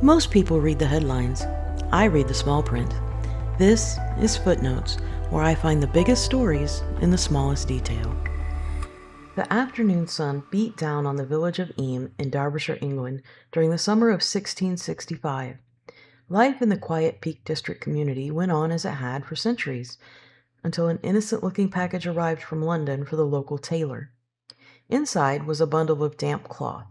Most people read the headlines. I read the small print. This is Footnotes, where I find the biggest stories in the smallest detail. The afternoon sun beat down on the village of Eyam in Derbyshire, England, during the summer of 1665. Life in the quiet Peak District community went on as it had for centuries, until an innocent-looking package arrived from London for the local tailor. Inside was a bundle of damp cloth.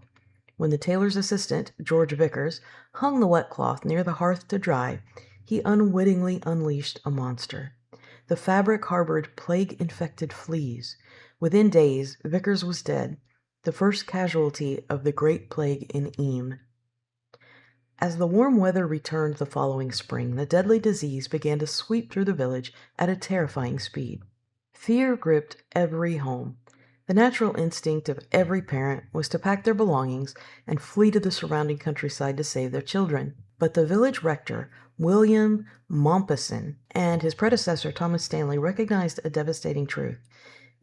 When the tailor's assistant, George Vickers, hung the wet cloth near the hearth to dry, he unwittingly unleashed a monster. The fabric harbored plague-infected fleas. Within days, Vickers was dead, the first casualty of the Great Plague in Eyam. As the warm weather returned the following spring, the deadly disease began to sweep through the village at a terrifying speed. Fear gripped every home. The natural instinct of every parent was to pack their belongings and flee to the surrounding countryside to save their children. But the village rector, William Mompesson, and his predecessor, Thomas Stanley, recognized a devastating truth.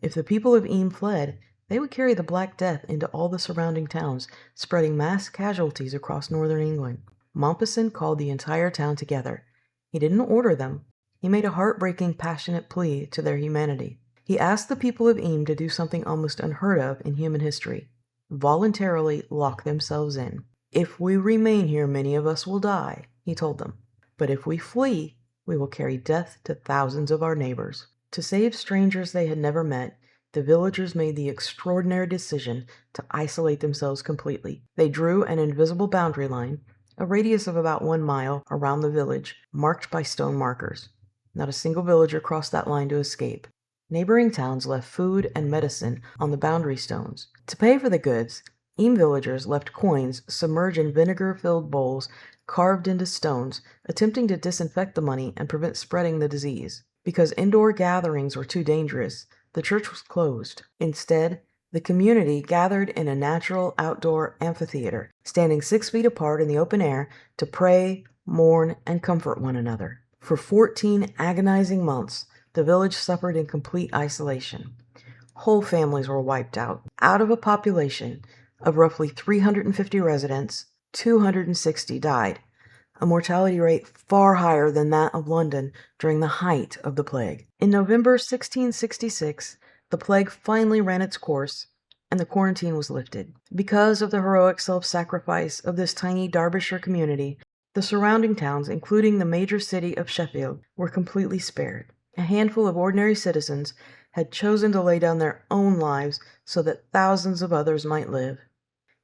If the people of Eyam fled, they would carry the Black Death into all the surrounding towns, spreading mass casualties across northern England. Mompesson called the entire town together. He didn't order them. He made a heartbreaking, passionate plea to their humanity. He asked the people of Eyam to do something almost unheard of in human history: voluntarily lock themselves in. "If we remain here, many of us will die," he told them. "But if we flee, we will carry death to thousands of our neighbors." To save strangers they had never met, the villagers made the extraordinary decision to isolate themselves completely. They drew an invisible boundary line, a radius of about 1 mile, around the village, marked by stone markers. Not a single villager crossed that line to escape. Neighboring towns left food and medicine on the boundary stones. To pay for the goods, Eyam villagers left coins submerged in vinegar-filled bowls carved into stones, attempting to disinfect the money and prevent spreading the disease. Because indoor gatherings were too dangerous, the church was closed. Instead, the community gathered in a natural outdoor amphitheater, standing 6 feet apart in the open air to pray, mourn, and comfort one another. For 14 agonizing months, the village suffered in complete isolation. Whole families were wiped out. Out of a population of roughly 350 residents, 260 died, a mortality rate far higher than that of London during the height of the plague. In November 1666, the plague finally ran its course, and the quarantine was lifted. Because of the heroic self-sacrifice of this tiny Derbyshire community, the surrounding towns, including the major city of Sheffield, were completely spared. A handful of ordinary citizens had chosen to lay down their own lives so that thousands of others might live.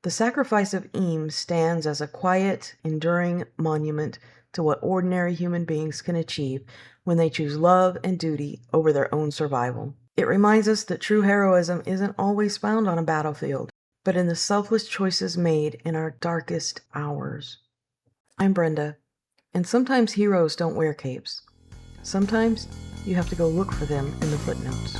The sacrifice of Eyam stands as a quiet, enduring monument to what ordinary human beings can achieve when they choose love and duty over their own survival. It reminds us that true heroism isn't always found on a battlefield, but in the selfless choices made in our darkest hours. I'm Brenda, and sometimes heroes don't wear capes. Sometimes you have to go look for them in the footnotes.